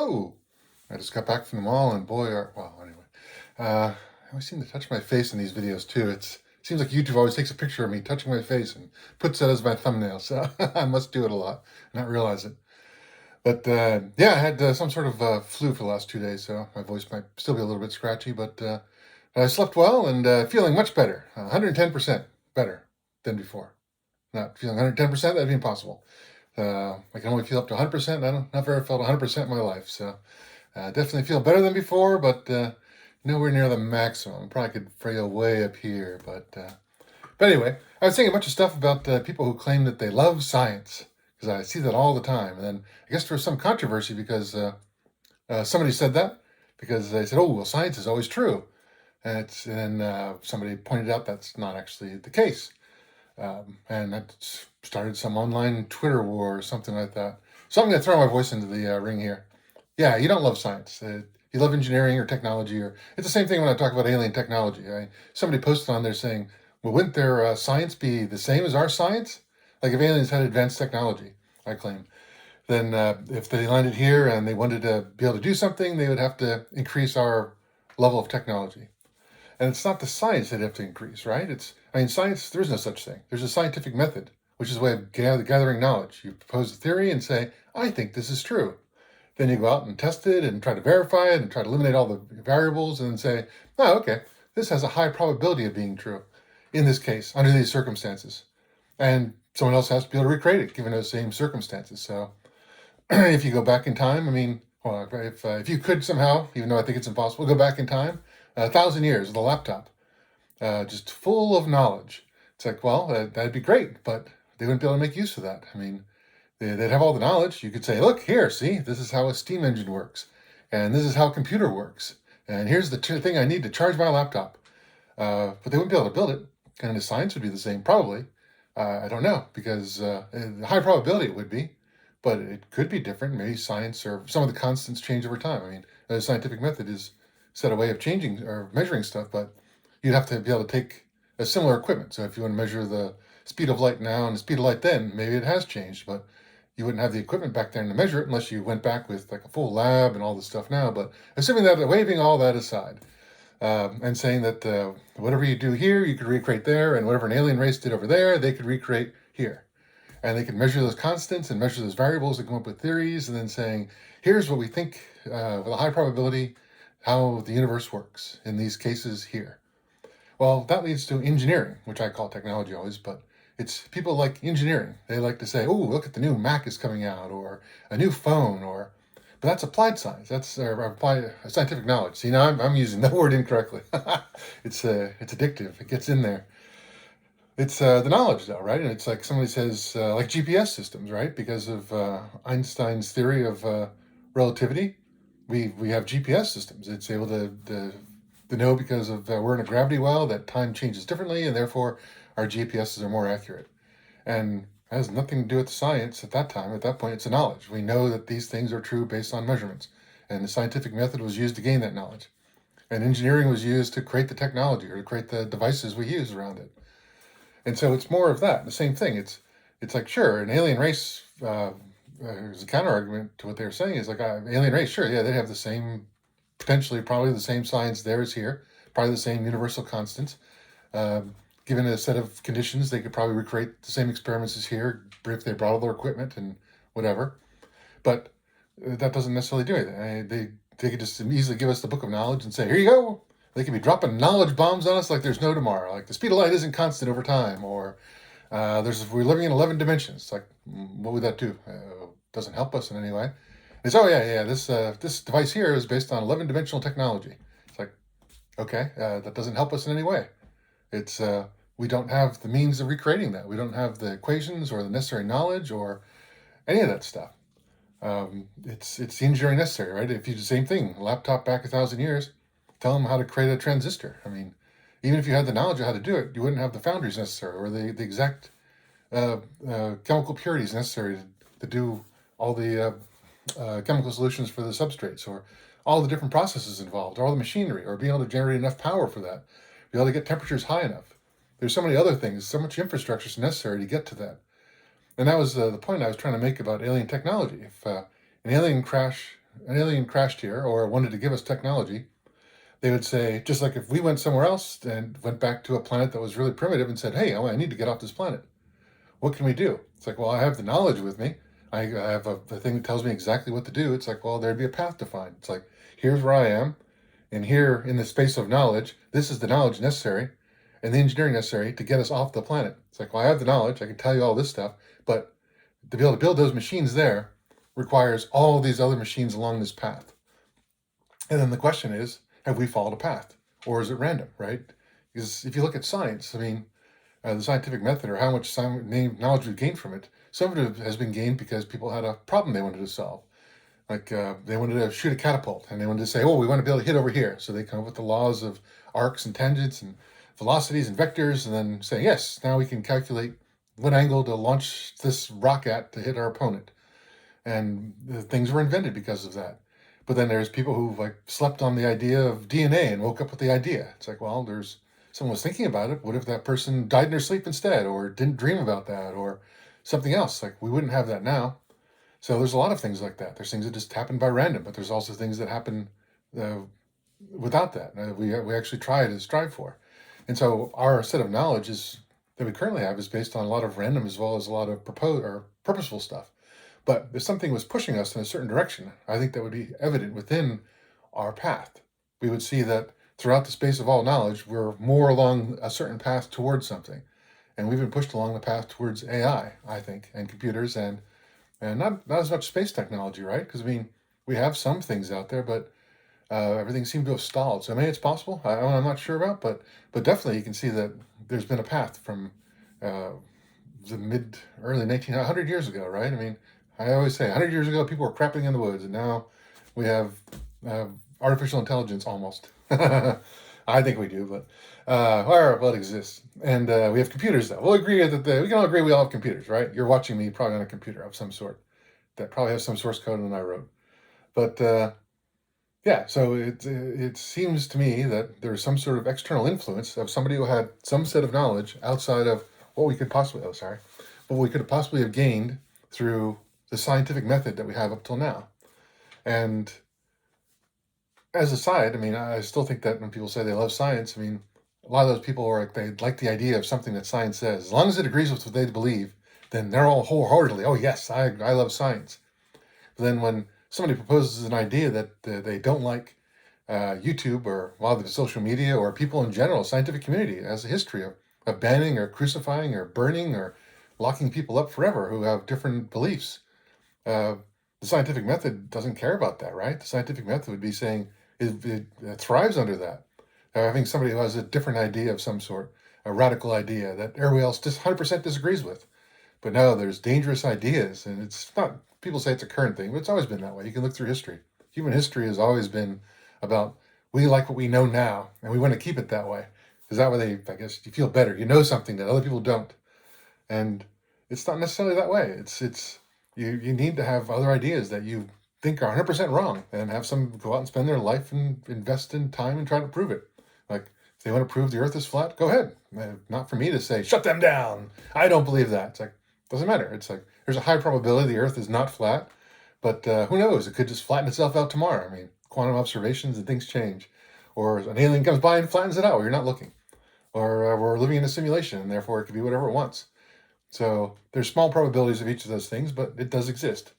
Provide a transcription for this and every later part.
Hello. I just got back from the mall, and boy, well, anyway. I always seem to touch my face in these videos too. It seems like YouTube always takes a picture of me touching my face and puts that as my thumbnail. So I must do it a lot, and not realize it. But yeah, I had some sort of flu for the last 2 days, so my voice might still be a little bit scratchy. But I slept well and feeling much better, 110% better than before. Not feeling 110%, that'd be impossible. I can only feel up to 100%. I don't never felt 100% in my life, so definitely feel better than before, but nowhere near the maximum. Probably could feel way up here, but anyway, I was saying a bunch of stuff about people who claim that they love science because I see that all the time, and then I guess there was some controversy because somebody said that because they said, "Oh, well, science is always true," and somebody pointed out that's not actually the case. And that started some online Twitter war or something like that. So I'm going to throw my voice into the ring here. Yeah, you don't love science. You love engineering or technology, or it's the same thing when I talk about alien technology. Somebody posted on there saying, "Well, wouldn't their science be the same as our science? Like if aliens had advanced technology," I claim, then if they landed here and they wanted to be able to do something, they would have to increase our level of technology. And it's not the science that have to increase, right? Science, there is no such thing. There's a scientific method, which is a way of gathering knowledge. You propose a theory and say, I think this is true. Then you go out and test it and try to verify it and try to eliminate all the variables and then say, oh, okay, this has a high probability of being true in this case, under these circumstances. And someone else has to be able to recreate it, given those same circumstances. So if you go back in time, well, if you could somehow, even though I think it's impossible, go back in time, 1,000 years with a laptop, just full of knowledge. It's like, well, that'd be great, but they wouldn't be able to make use of that. They'd have all the knowledge. You could say, look, here, see, this is how a steam engine works, and this is how a computer works, and here's the thing I need to charge my laptop. But they wouldn't be able to build it, and the science would be the same, probably. I don't know, because high probability it would be, but it could be different. Maybe science or some of the constants change over time. The scientific method is set a way of changing or measuring stuff, but you'd have to be able to take a similar equipment. So if you want to measure the speed of light now and the speed of light then, maybe it has changed, but you wouldn't have the equipment back then to measure it unless you went back with like a full lab and all this stuff now. But assuming that, waving all that aside, and saying that whatever you do here, you could recreate there, and whatever an alien race did over there, they could recreate here. And they could measure those constants and measure those variables and come up with theories, and then saying, here's what we think with a high probability how the universe works in these cases here. Well, that leads to engineering, which I call technology always, but it's people like engineering. They like to say, oh, look at the new Mac is coming out, or a new phone, but that's applied science. That's applied scientific knowledge. See, now I'm using the word incorrectly. It's addictive. It gets in there. It's the knowledge, though, right? And it's like somebody says, like GPS systems, right? Because of Einstein's theory of relativity, we have GPS systems. It's able to know because of we're in a gravity well that time changes differently, and therefore our GPSs are more accurate. And it has nothing to do with science at that time. At that point, it's a knowledge. We know that these things are true based on measurements, and the scientific method was used to gain that knowledge. And engineering was used to create the technology or to create the devices we use around it. And so it's more of that. The same thing. It's like, sure, an alien race. There's a counter argument to what they were saying is like alien race. Sure, yeah, they have the same, potentially probably the same science there as here, probably the same universal constants. Given a set of conditions, they could probably recreate the same experiments as here if they brought all their equipment and whatever. But that doesn't necessarily do anything. They could just easily give us the book of knowledge and say, here you go. They could be dropping knowledge bombs on us like there's no tomorrow. Like the speed of light isn't constant over time, or we're living in 11 dimensions. Like, what would that do? Doesn't help us in any way. It's, oh yeah, this device here is based on 11-dimensional technology. It's like, okay, that doesn't help us in any way. It's we don't have the means of recreating that. We don't have the equations or the necessary knowledge or any of that stuff. It's the engineering necessary, right? If you do the same thing, laptop back 1,000 years, tell them how to create a transistor. Even if you had the knowledge of how to do it, you wouldn't have the foundries necessary or the exact chemical purities necessary to do all the chemical solutions for the substrates, or all the different processes involved, or all the machinery, or being able to generate enough power for that, be able to get temperatures high enough. There's so many other things, so much infrastructure is necessary to get to that. And that was the point I was trying to make about alien technology. If an alien crash an alien crashed here or wanted to give us technology, they would say, just like if we went somewhere else and went back to a planet that was really primitive and said, hey, I need to get off this planet. What can we do? It's like, well, I have the knowledge with me. I have a thing that tells me exactly what to do. It's like, well, there'd be a path defined. It's like, here's where I am. And here in the space of knowledge, this is the knowledge necessary and the engineering necessary to get us off the planet. It's like, well, I have the knowledge. I can tell you all this stuff. But to be able to build those machines there requires all these other machines along this path. And then the question is, have we followed a path? Or is it random, right? Because if you look at science, I mean, the scientific method or how much knowledge we've gained from it, some of it has been gained because people had a problem they wanted to solve. Like they wanted to shoot a catapult and they wanted to say, oh, we want to be able to hit over here. So they come up with the laws of arcs and tangents and velocities and vectors and then say, yes, now we can calculate what angle to launch this rock at to hit our opponent. And things were invented because of that. But then there's people who like slept on the idea of DNA and woke up with the idea. It's like, well, someone was thinking about it. What if that person died in their sleep instead, or didn't dream about that, or something else? Like we wouldn't have that now. So there's a lot of things like that. There's things that just happen by random, but there's also things that happen without that. We actually try to strive for. And so our set of knowledge that we currently have is based on a lot of random as well as a lot of purposeful stuff. But if something was pushing us in a certain direction, I think that would be evident within our path. We would see that throughout the space of all knowledge, we're more along a certain path towards something. And we've been pushed along the path towards AI, I think, and computers and not as much space technology, right? Because, I mean, we have some things out there, but everything seemed to have stalled. So, I mean, it's possible. I'm not sure about, but definitely you can see that there's been a path from the early 100 years ago, right? I mean, I always say 100 years ago, people were crapping in the woods, and now we have artificial intelligence almost. I think we do, but well, it exists. And we have computers, though. We'll agree that we can all agree we all have computers, right? You're watching me probably on a computer of some sort that probably has some source code that I wrote. But yeah, so it seems to me that there's some sort of external influence of somebody who had some set of knowledge outside of what we could possibly have gained through the scientific method that we have up till now. And as a side, I mean, I still think that when people say they love science, I mean, a lot of those people are like, they like the idea of something that science says. As long as it agrees with what they believe, then they're all wholeheartedly, oh, yes, I love science. But then when somebody proposes an idea that they don't like, YouTube or a lot of the social media or people in general, scientific community has a history of banning or crucifying or burning or locking people up forever who have different beliefs. The scientific method doesn't care about that, right? The scientific method would be saying it thrives under that. Having somebody who has a different idea of some sort, a radical idea that everybody else just 100% disagrees with. But no, there's dangerous ideas, and it's not, people say it's a current thing, but it's always been that way. You can look through history. Human history has always been about, we like what we know now, and we want to keep it that way. Because that way, I guess, you feel better. You know something that other people don't. And it's not necessarily that way. You need to have other ideas that you think are 100% wrong and have some go out and spend their life and invest in time and try to prove it. Like, if they want to prove the earth is flat, go ahead. Not for me to say, shut them down. I don't believe that. It's like, doesn't matter. It's like, there's a high probability the earth is not flat, but who knows? It could just flatten itself out tomorrow. I mean, quantum observations and things change. Or an alien comes by and flattens it out where you're not looking. Or we're living in a simulation, and therefore it could be whatever it wants. So there's small probabilities of each of those things, but it does exist.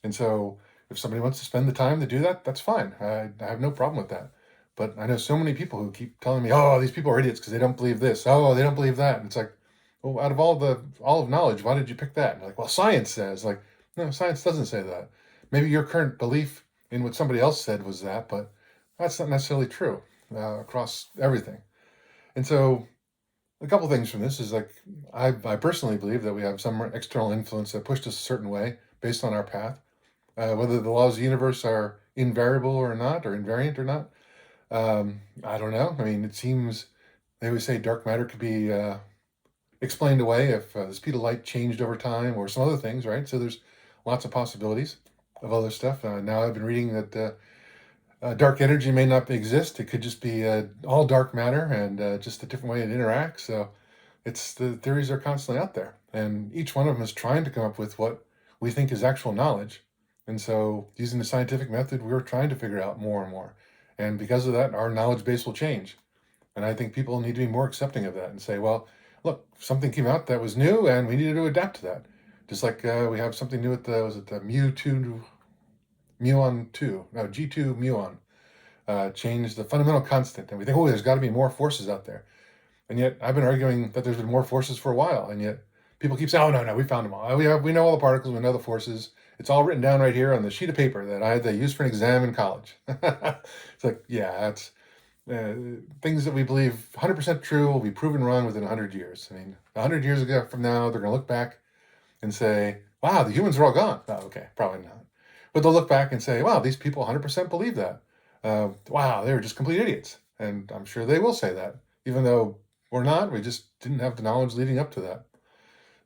And so if somebody wants to spend the time to do that, that's fine. I have no problem with that. But I know so many people who keep telling me, oh, these people are idiots because they don't believe this. Oh, they don't believe that. And it's like, well, out of all of knowledge, why did you pick that? And like, well, science says. Like, no, science doesn't say that. Maybe your current belief in what somebody else said was that, but that's not necessarily true across everything. And so a couple things from this is like, I personally believe that we have some external influence that pushed us a certain way based on our path. Whether the laws of the universe are invariable or not, or invariant or not, I don't know. I mean, it seems, they always say dark matter could be explained away if the speed of light changed over time or some other things, right? So there's lots of possibilities of other stuff. Now I've been reading that dark energy may not exist. It could just be all dark matter and just a different way it interacts. So the theories are constantly out there, and each one of them is trying to come up with what we think is actual knowledge. And so using the scientific method, we're trying to figure out more and more. And because of that, our knowledge base will change. And I think people need to be more accepting of that and say, well, look, something came out that was new and we needed to adapt to that. Just like we have something new with was it the muon 2, no, G2 muon, changed the fundamental constant. And we think, oh, there's got to be more forces out there. And yet I've been arguing that there's been more forces for a while. And yet people keep saying, oh, no, we found them all. We know all the particles, we know the forces. It's all written down right here on the sheet of paper that I had to use for an exam in college. It's like, yeah, that's uh, things that we believe 100% true will be proven wrong within 100 years. I mean, 100 years ago from now, they're going to look back and say, wow, the humans are all gone. Oh, okay, probably not. But they'll look back and say, wow, these people 100% believe that. Wow, they were just complete idiots. And I'm sure they will say that, even though we're not. We just didn't have the knowledge leading up to that.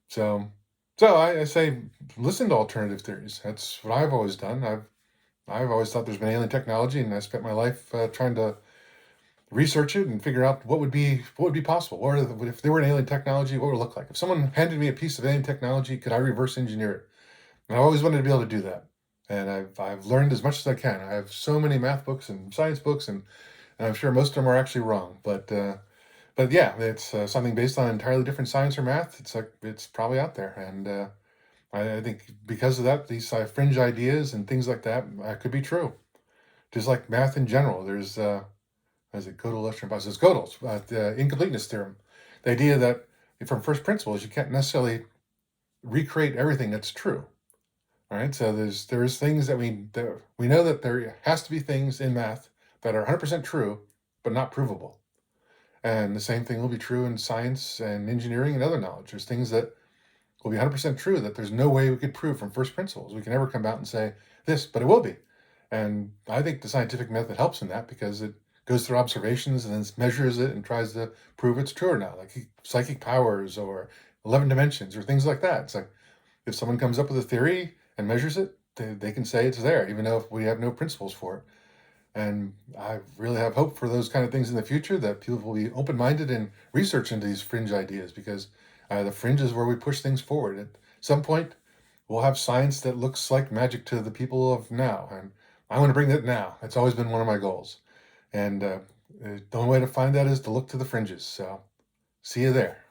So, so I say, listen to alternative theories. That's what I've always done. I've always thought there's been alien technology, and I spent my life trying to research it and figure out what would be possible. Or if there were an alien technology, what would it look like? If someone handed me a piece of alien technology, could I reverse engineer it? And I always wanted to be able to do that. And I've learned as much as I can. I have so many math books and science books, and I'm sure most of them are actually wrong. But yeah, it's something based on entirely different science or math. It's like it's probably out there, and I think because of that, these fringe ideas and things like that could be true. Just like math in general, there's as it Gödel, it's Gödel's the incompleteness theorem. The idea that from first principles you can't necessarily recreate everything that's true. All right, so there's things that we know that there has to be things in math that are 100% true, but not provable. And the same thing will be true in science and engineering and other knowledge. There's things that will be 100% true that there's no way we could prove from first principles. We can never come out and say this, but it will be. And I think the scientific method helps in that because it goes through observations and then measures it and tries to prove it's true or not, like psychic powers or 11 dimensions or things like that. It's like if someone comes up with a theory and measures it, they can say it's there, even though we have no principles for it. And I really have hope for those kind of things in the future, that people will be open minded and research into these fringe ideas, because the fringe is where we push things forward. At some point, we'll have science that looks like magic to the people of now. And I want to bring that now. That's always been one of my goals. And the only way to find that is to look to the fringes. So see you there.